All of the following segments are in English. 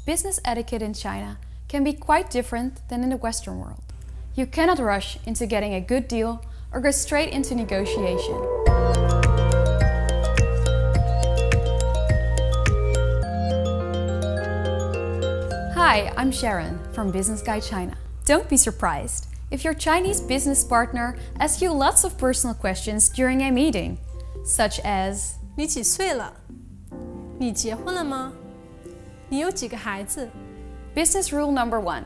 business etiquette in China can be quite different than in the Western world. You cannot rush into getting a good deal or go straight into negotiation. Hi, I'm Sharon from Business Guide China. Don't be surprised if your Chinese business partner asks you lots of personal questions during a meeting, such as 你几岁了？你结婚了吗？你有几个孩子？ Business rule number 1.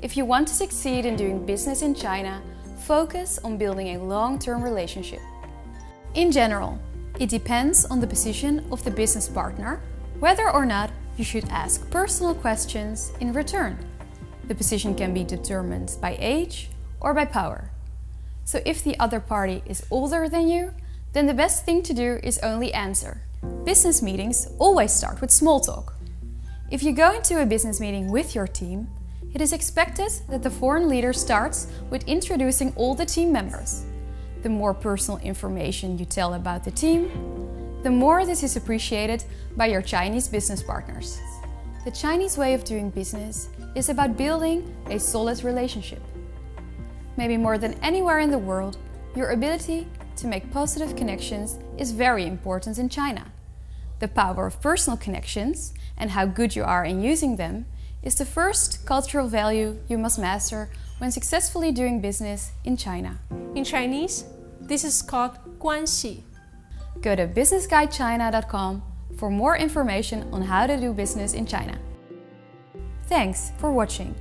If you want to succeed in doing business in China, focus on building a long-term relationship. In general, it depends on the position of the business partner whether or not you should ask personal questions in return. The position can be determined by age or by power. So if the other party is older than you, then the best thing to do is only answer. Business meetings always start with small talk. If you go into a business meeting with your team, it is expected that the foreign leader starts with introducing all the team members. The more personal information you tell about the team, the more this is appreciated by your Chinese business partners. The Chinese way of doing business is about building a solid relationship. Maybe more than anywhere in the world, your ability to make positive connections is very important in China. The power of personal connections and how good you are in using them is the first cultural value you must master when successfully doing business in China. In Chinese, this is called 关系. Go to businessguidechina.com for more information on how to do business in China. Thanks for watching.